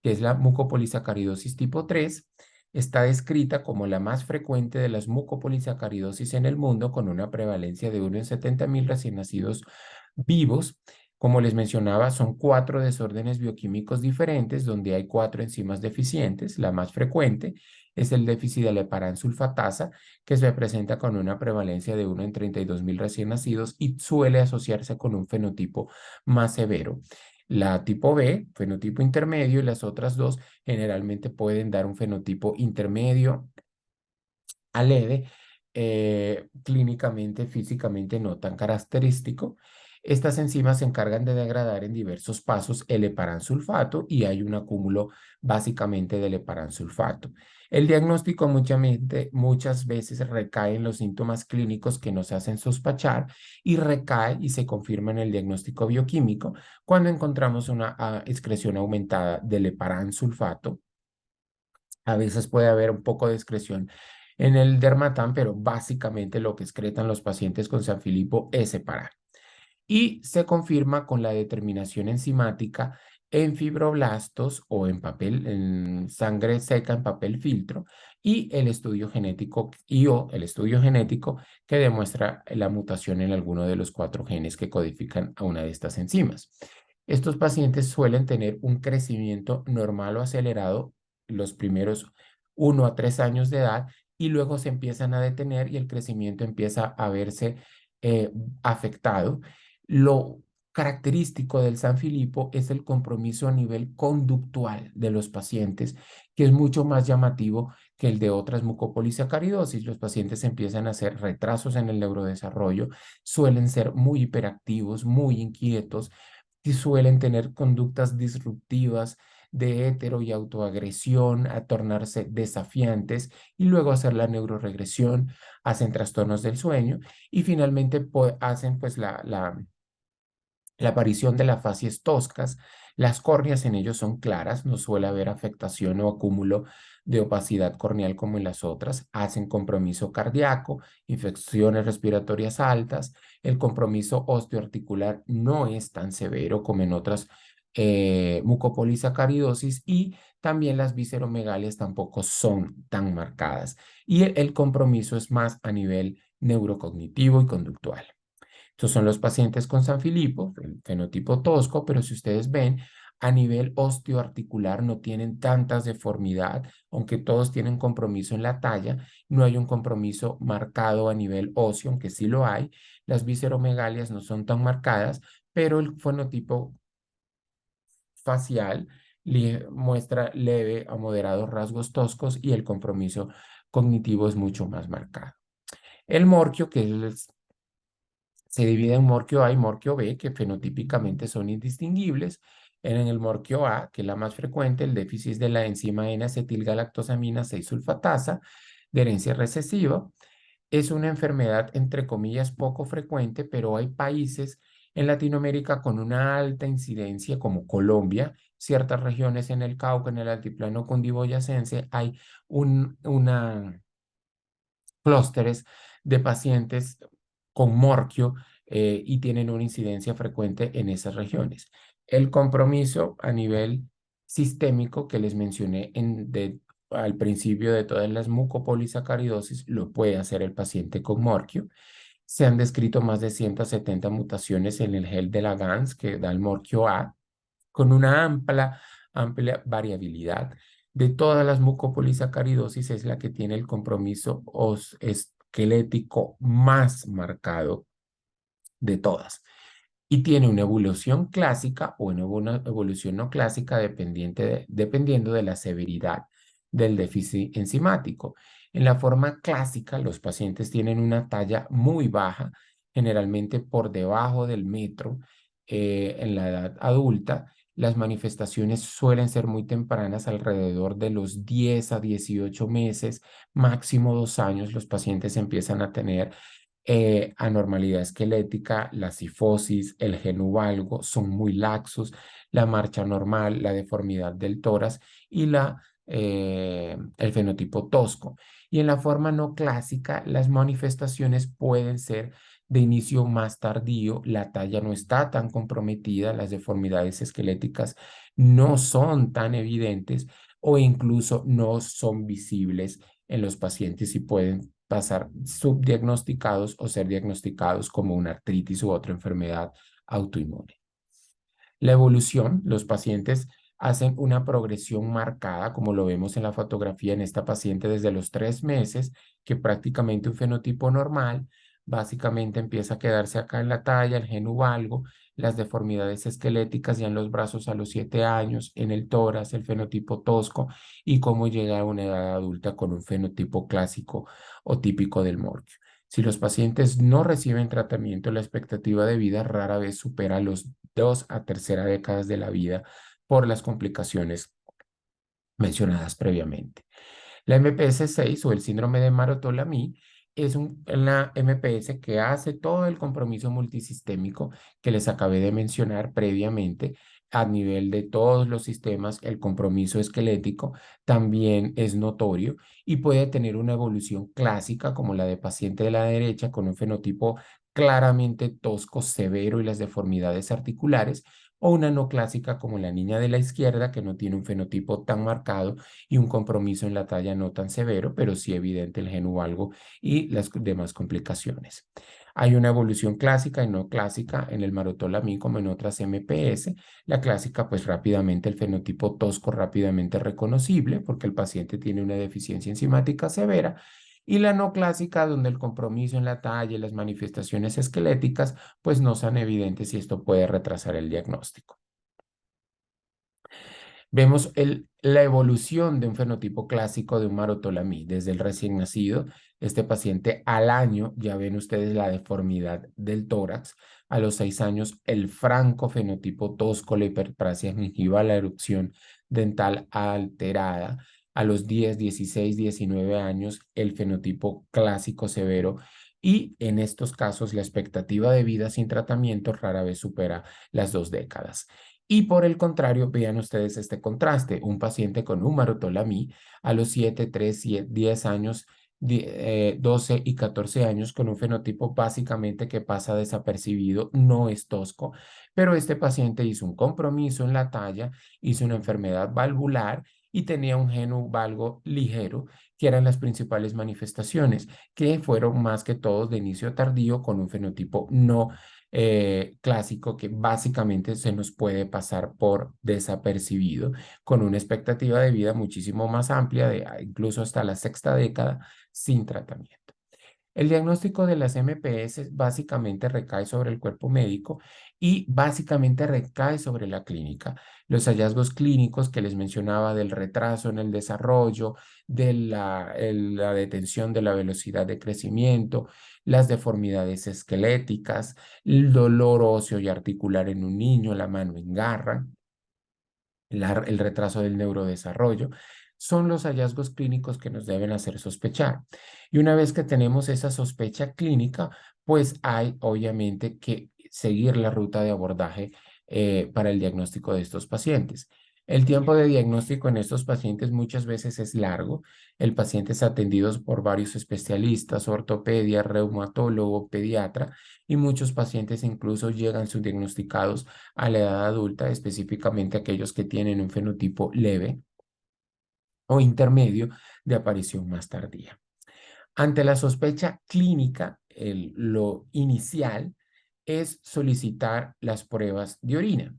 que es la mucopolisacaridosis tipo 3, está descrita como la más frecuente de las mucopolisacaridosis en el mundo, con una prevalencia de 1 en 70.000 recién nacidos vivos. Como les mencionaba, son 4 desórdenes bioquímicos diferentes donde hay 4 enzimas deficientes. La más frecuente es el déficit de la heparansulfatasa, que se presenta con una prevalencia de 1 en 32.000 recién nacidos y suele asociarse con un fenotipo más severo. La tipo B, fenotipo intermedio, y las otras dos generalmente pueden dar un fenotipo intermedio a leve, clínicamente, físicamente no tan característico. Estas enzimas se encargan de degradar en diversos pasos el heparansulfato, y hay un acúmulo básicamente del heparansulfato. El diagnóstico muchas veces recae en los síntomas clínicos que nos hacen sospechar, y recae y se confirma en el diagnóstico bioquímico cuando encontramos una excreción aumentada del heparansulfato. A veces puede haber un poco de excreción en el dermatán, pero básicamente lo que excretan los pacientes con Sanfilippo es heparan. y se confirma con la determinación enzimática en fibroblastos o en papel, en sangre seca en papel filtro y el estudio genético el estudio genético que demuestra la mutación en alguno de los 4 genes que codifican a una de estas enzimas. Estos pacientes suelen tener un crecimiento normal o acelerado los primeros 1 a 3 años de edad y luego se empiezan a detener y el crecimiento empieza a verse eh, afectado. Lo característico del San Filipo es el compromiso a nivel conductual de los pacientes, que es mucho más llamativo que el de otras mucopolisacaridosis. Los pacientes empiezan a hacer retrasos en el neurodesarrollo, suelen ser muy hiperactivos, muy inquietos, y suelen tener conductas disruptivas de hetero y autoagresión, a tornarse desafiantes y luego hacer la neuroregresión, hacen trastornos del sueño y finalmente hacen pues la aparición de las facies toscas. Las córneas en ellos son claras, no suele haber afectación o acúmulo de opacidad corneal como en las otras. Hacen compromiso cardíaco, infecciones respiratorias altas. El compromiso osteoarticular no es tan severo como en otras mucopolisacaridosis y también las visceromegalias tampoco son tan marcadas. Y el compromiso es más a nivel neurocognitivo y conductual. Estos son los pacientes con San Filipo, el fenotipo tosco, pero si ustedes ven, a nivel osteoarticular no tienen tantas deformidad, aunque todos tienen compromiso en la talla, no hay un compromiso marcado a nivel óseo, aunque sí lo hay. Las visceromegalias no son tan marcadas, pero el fenotipo facial muestra leve a moderados rasgos toscos y el compromiso cognitivo es mucho más marcado. El morquio, que es se divide en morquio A y morquio B, que fenotípicamente son indistinguibles. En el morquio A, que es la más frecuente, el déficit de la enzima N-acetilgalactosamina 6-sulfatasa de herencia recesiva. Es una enfermedad, entre comillas, poco frecuente, pero hay países en Latinoamérica con una alta incidencia, como Colombia, ciertas regiones en el Cauca, en el altiplano cundiboyacense, hay una clústeres de pacientes con morquio y tienen una incidencia frecuente en esas regiones. El compromiso a nivel sistémico que les mencioné al principio de todas las mucopolisacaridosis lo puede hacer el paciente con morquio. Se han descrito más de 170 mutaciones en el gel de la Gans que da el morquio A con una amplia variabilidad. De todas las mucopolisacaridosis es la que tiene el compromiso esquelético más marcado de todas. Y tiene una evolución clásica o una evolución no clásica dependiendo de la severidad del déficit enzimático. En la forma clásica, los pacientes tienen una talla muy baja, generalmente por debajo del metro en la edad adulta. Las manifestaciones suelen ser muy tempranas, alrededor de los 10 a 18 meses, máximo 2 años, los pacientes empiezan a tener anormalidad esquelética, la cifosis, el genu valgo son muy laxos, la marcha normal, la deformidad del tórax y el fenotipo tosco. Y en la forma no clásica, las manifestaciones pueden ser de inicio más tardío, la talla no está tan comprometida, las deformidades esqueléticas no son tan evidentes o incluso no son visibles en los pacientes y pueden pasar subdiagnosticados o ser diagnosticados como una artritis u otra enfermedad autoinmune. La evolución, los pacientes hacen una progresión marcada, como lo vemos en la fotografía en esta paciente desde los 3 meses, que prácticamente un fenotipo normal, básicamente empieza a quedarse acá en la talla, el genu valgo, las deformidades esqueléticas ya en los brazos a los 7 años, en el tórax, el fenotipo tosco y cómo llega a una edad adulta con un fenotipo clásico o típico del morquio. Si los pacientes no reciben tratamiento, la expectativa de vida rara vez supera los 2 a tercera décadas de la vida por las complicaciones mencionadas previamente. La MPS 6 o el síndrome de Marotolamí es una MPS que hace todo el compromiso multisistémico que les acabé de mencionar previamente. A nivel de todos los sistemas, el compromiso esquelético también es notorio y puede tener una evolución clásica como la de paciente de la derecha con un fenotipo claramente tosco, severo y las deformidades articulares, o una no clásica como la niña de la izquierda, que no tiene un fenotipo tan marcado y un compromiso en la talla no tan severo, pero sí evidente el gen valgo y las demás complicaciones. Hay una evolución clásica y no clásica en el marotolamí como en otras MPS. La clásica, pues rápidamente el fenotipo tosco rápidamente reconocible porque el paciente tiene una deficiencia enzimática severa, y la no clásica, donde el compromiso en la talla y las manifestaciones esqueléticas pues no son evidentes y esto puede retrasar el diagnóstico. Vemos la evolución de un fenotipo clásico de un marotolamí desde el recién nacido. Este paciente al año, ya ven ustedes la deformidad del tórax. A los 6 años, el franco fenotipo tosco, la hiperplasia gingival, la erupción dental alterada. A los 10, 16, 19 años, el fenotipo clásico severo. Y en estos casos, la expectativa de vida sin tratamiento rara vez supera las 2 décadas. Y por el contrario, vean ustedes este contraste, un paciente con un marotolamí a los 7, 3, 10 años, 12 y 14 años con un fenotipo básicamente que pasa desapercibido, no es tosco, pero este paciente hizo un compromiso en la talla, hizo una enfermedad valvular y tenía un geno valgo ligero, que eran las principales manifestaciones, que fueron más que todos de inicio tardío con un fenotipo no clásico que básicamente se nos puede pasar por desapercibido, con una expectativa de vida muchísimo más amplia, de incluso hasta la sexta década, sin tratamiento. El diagnóstico de las MPS básicamente recae sobre el cuerpo médico y básicamente recae sobre la clínica. Los hallazgos clínicos que les mencionaba del retraso en el desarrollo, de la detención de la velocidad de crecimiento, las deformidades esqueléticas, el dolor óseo y articular en un niño, la mano en garra, el retraso del neurodesarrollo, son los hallazgos clínicos que nos deben hacer sospechar. Y una vez que tenemos esa sospecha clínica, pues hay obviamente que seguir la ruta de abordaje para el diagnóstico de estos pacientes. El tiempo de diagnóstico en estos pacientes muchas veces es largo. El paciente es atendido por varios especialistas, ortopedia, reumatólogo, pediatra, y muchos pacientes incluso llegan subdiagnosticados a la edad adulta, específicamente aquellos que tienen un fenotipo leve o intermedio de aparición más tardía. Ante la sospecha clínica, lo inicial es solicitar las pruebas de orina.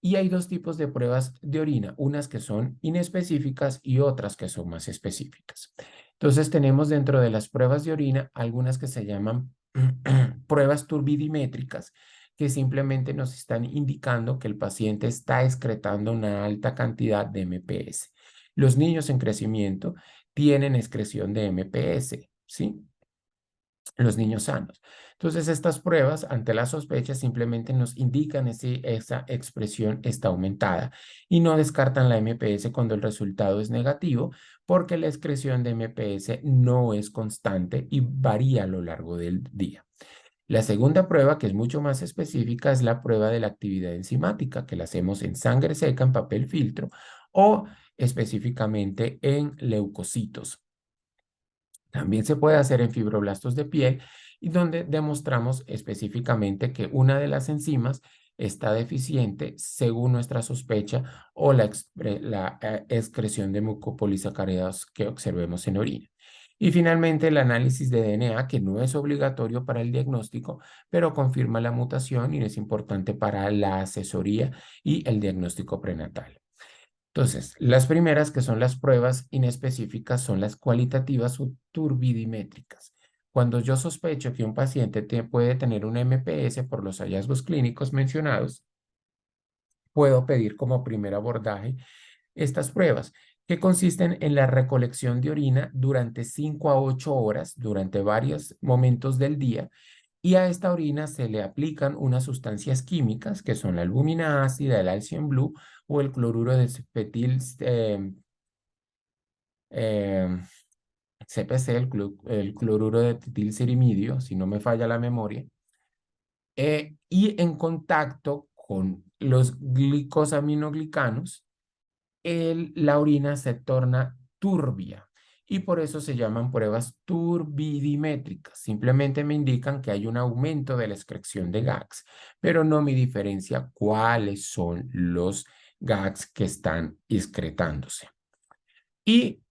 Y hay dos tipos de pruebas de orina, unas que son inespecíficas y otras que son más específicas. Entonces tenemos dentro de las pruebas de orina algunas que se llaman pruebas turbidimétricas, que simplemente nos están indicando que el paciente está excretando una alta cantidad de MPS. Los niños en crecimiento tienen excreción de MPS, ¿sí? Los niños sanos. Entonces, estas pruebas, ante la sospecha, simplemente nos indican si esa expresión está aumentada y no descartan la MPS cuando el resultado es negativo, porque la excreción de MPS no es constante y varía a lo largo del día. La segunda prueba, que es mucho más específica, es la prueba de la actividad enzimática, que la hacemos en sangre seca, en papel filtro o específicamente en leucocitos. También se puede hacer en fibroblastos de piel y donde demostramos específicamente que una de las enzimas está deficiente según nuestra sospecha o la excreción de mucopolisacáridos que observemos en orina. Y finalmente el análisis de DNA, que no es obligatorio para el diagnóstico, pero confirma la mutación y es importante para la asesoría y el diagnóstico prenatal. Entonces, las primeras, que son las pruebas inespecíficas, son las cualitativas o turbidimétricas. Cuando yo sospecho que un paciente puede tener un MPS por los hallazgos clínicos mencionados, puedo pedir como primer abordaje estas pruebas, que consisten en la recolección de orina durante 5 a 8 horas, durante varios momentos del día, y a esta orina se le aplican unas sustancias químicas que son la albúmina ácida, el Alcium Blue o el cloruro de cepetil, eh, CPC, el cloruro de etilcerimidio, si no me falla la memoria, y en contacto con los glicosaminoglicanos, la orina se torna turbia y por eso se llaman pruebas turbidimétricas. Simplemente me indican que hay un aumento de la excreción de GAGs, pero no me diferencia cuáles son los GAGs que están excretándose. Y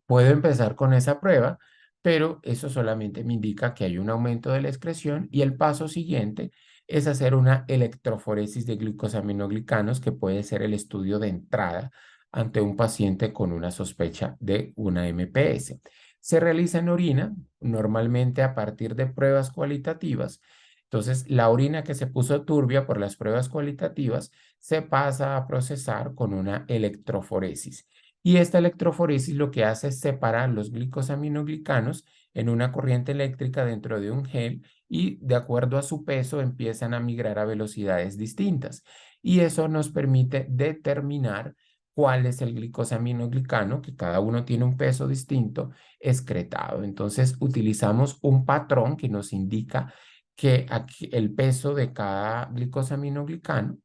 puedo empezar con esa prueba, pero eso solamente me indica que hay un aumento de la excreción y el paso siguiente es hacer una electroforesis de glicosaminoglicanos, que puede ser el estudio de entrada ante un paciente con una sospecha de una MPS. Se realiza en orina, normalmente a partir de pruebas cualitativas. Entonces, la orina que se puso turbia por las pruebas cualitativas se pasa a procesar con una electroforesis. Y esta electroforesis lo que hace es separar los glicosaminoglicanos en una corriente eléctrica dentro de un gel y de acuerdo a su peso empiezan a migrar a velocidades distintas. Y eso nos permite determinar cuál es el glicosaminoglicano, que cada uno tiene un peso distinto, excretado. Entonces utilizamos un patrón que nos indica que aquí el peso de cada glicosaminoglicano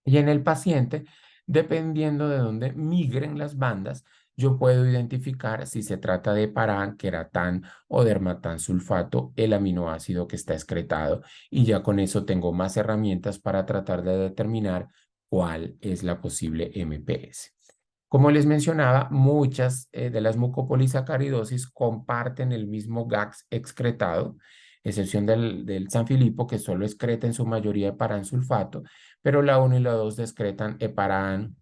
y en el paciente, dependiendo de dónde migren las bandas, yo puedo identificar si se trata de parán, queratán o dermatán sulfato, el aminoácido que está excretado, y ya con eso tengo más herramientas para tratar de determinar cuál es la posible MPS. Como les mencionaba, muchas de las mucopolisacaridosis comparten el mismo GAGs excretado, excepción del Sanfilippo, que solo excreta en su mayoría heparán sulfato, pero la 1 y la 2 excretan heparán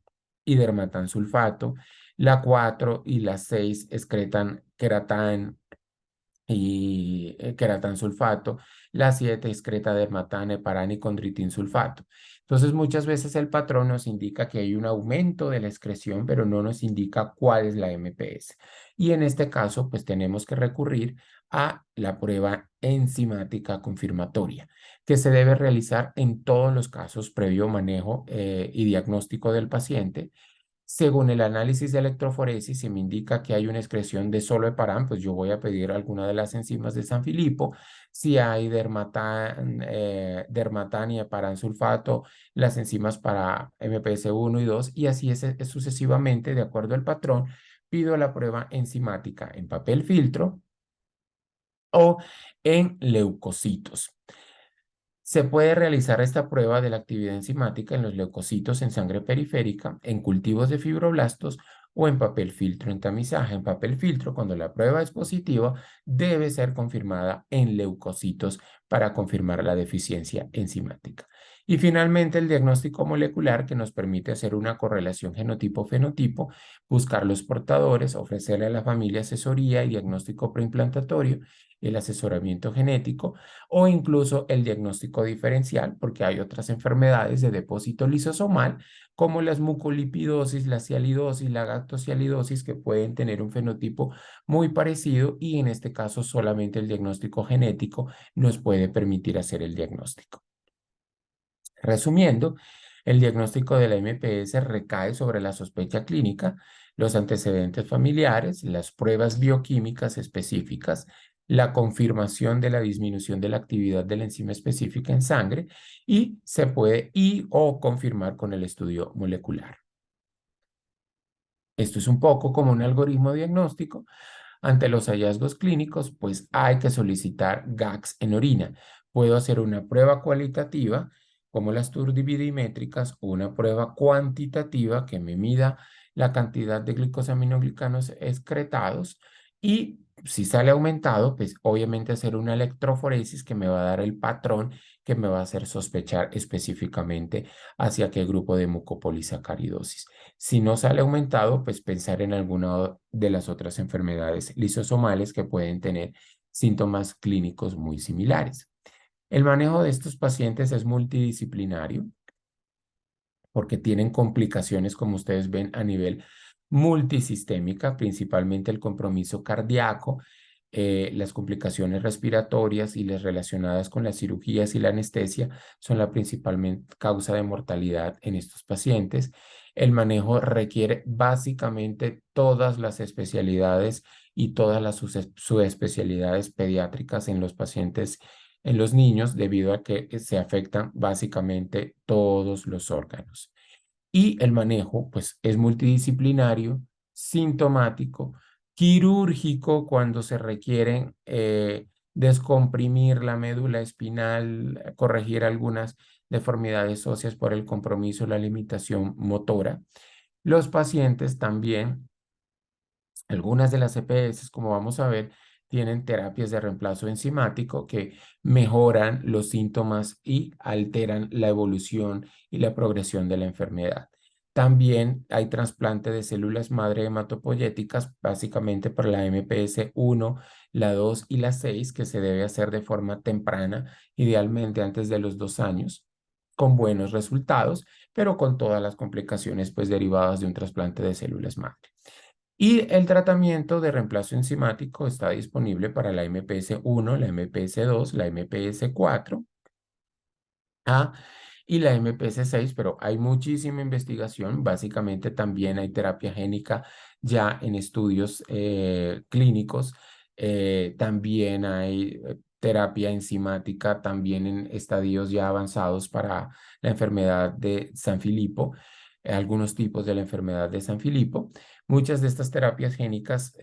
y dermatán sulfato. La 4 y la 6 excretan queratán y queratán sulfato. La 7 excreta dermatán, heparán y condritin sulfato. Entonces, muchas veces el patrón nos indica que hay un aumento de la excreción, pero no nos indica cuál es la MPS. Y en este caso, pues tenemos que recurrir a la prueba enzimática confirmatoria, que se debe realizar en todos los casos previo manejo y diagnóstico del paciente. Según el análisis de electroforesis, si me indica que hay una excreción de solo heparán, pues yo voy a pedir alguna de las enzimas de Sanfilippo. Si hay dermatán y heparán sulfato, las enzimas para MPS 1 y 2, y así es sucesivamente, de acuerdo al patrón, pido la prueba enzimática en papel filtro o en leucocitos. Se puede realizar esta prueba de la actividad enzimática en los leucocitos en sangre periférica, en cultivos de fibroblastos o en papel filtro en tamizaje. En papel filtro, cuando la prueba es positiva, debe ser confirmada en leucocitos para confirmar la deficiencia enzimática. Y finalmente, el diagnóstico molecular, que nos permite hacer una correlación genotipo-fenotipo, buscar los portadores, ofrecerle a la familia asesoría y diagnóstico preimplantatorio, el asesoramiento genético o incluso el diagnóstico diferencial, porque hay otras enfermedades de depósito lisosomal, como las mucolipidosis, la sialidosis, la galactosialidosis, que pueden tener un fenotipo muy parecido y en este caso solamente el diagnóstico genético nos puede permitir hacer el diagnóstico. Resumiendo, el diagnóstico de la MPS recae sobre la sospecha clínica, los antecedentes familiares, las pruebas bioquímicas específicas, la confirmación de la disminución de la actividad de la enzima específica en sangre y se puede o confirmar con el estudio molecular. Esto es un poco como un algoritmo diagnóstico. Ante los hallazgos clínicos, pues hay que solicitar GAGs en orina. Puedo hacer una prueba cualitativa, como las turbidimétricas, o una prueba cuantitativa que me mida la cantidad de glicosaminoglicanos excretados. Y si sale aumentado, pues obviamente hacer una electroforesis que me va a dar el patrón que me va a hacer sospechar específicamente hacia qué grupo de mucopolisacaridosis. Si no sale aumentado, pues pensar en alguna de las otras enfermedades lisosomales que pueden tener síntomas clínicos muy similares. El manejo de estos pacientes es multidisciplinario porque tienen complicaciones, como ustedes ven, a nivel multisistémica, principalmente el compromiso cardíaco, las complicaciones respiratorias y las relacionadas con las cirugías y la anestesia son la principal causa de mortalidad en estos pacientes. El manejo requiere básicamente todas las especialidades y todas las subespecialidades pediátricas en los pacientes, en los niños, debido a que se afectan básicamente todos los órganos. Y el manejo, pues, es multidisciplinario, sintomático, quirúrgico cuando se requieren descomprimir la médula espinal, corregir algunas deformidades óseas por el compromiso, la limitación motora. Los pacientes también, algunas de las EPS, como vamos a ver, tienen terapias de reemplazo enzimático que mejoran los síntomas y alteran la evolución y la progresión de la enfermedad. También hay trasplante de células madre hematopoyéticas, básicamente para la MPS 1, la 2 y la 6, que se debe hacer de forma temprana, idealmente antes de los 2 años, con buenos resultados, pero con todas las complicaciones pues, derivadas de un trasplante de células madre. Y el tratamiento de reemplazo enzimático está disponible para la MPS 1, la MPS 2, la MPS 4 y la MPS 6, pero hay muchísima investigación. Básicamente también hay terapia génica ya en estudios clínicos. También hay terapia enzimática también en estadios ya avanzados para la enfermedad de Sanfilippo, algunos tipos de la enfermedad de Sanfilippo. Muchas de estas terapias génicas,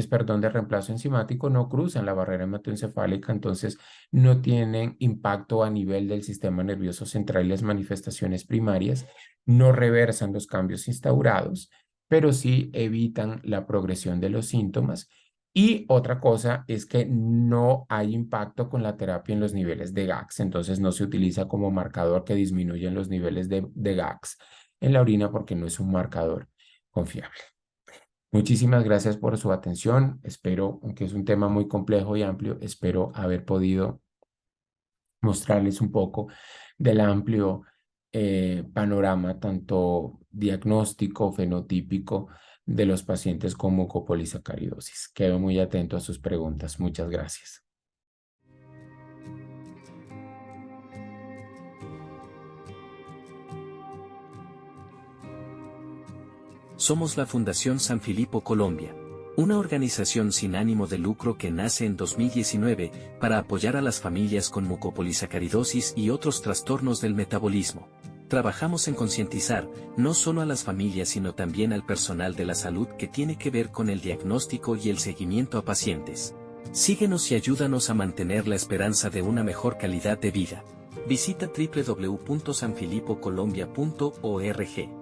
perdón, de reemplazo enzimático no cruzan la barrera hematoencefálica, entonces no tienen impacto a nivel del sistema nervioso central y las manifestaciones primarias, no reversan los cambios instaurados, pero sí evitan la progresión de los síntomas. Y otra cosa es que no hay impacto con la terapia en los niveles de GAGs, entonces no se utiliza como marcador que disminuyen los niveles de GAGs en la orina porque no es un marcador confiable. Muchísimas gracias por su atención. Espero, aunque es un tema muy complejo y amplio, espero haber podido mostrarles un poco del amplio panorama, tanto diagnóstico, fenotípico, de los pacientes con mucopolisacaridosis. Quedo muy atento a sus preguntas. Muchas gracias. Somos la Fundación Sanfilippo Colombia, una organización sin ánimo de lucro que nace en 2019 para apoyar a las familias con mucopolisacaridosis y otros trastornos del metabolismo. Trabajamos en concientizar, no solo a las familias sino también al personal de la salud que tiene que ver con el diagnóstico y el seguimiento a pacientes. Síguenos y ayúdanos a mantener la esperanza de una mejor calidad de vida. Visita www.sanfilippocolombia.org.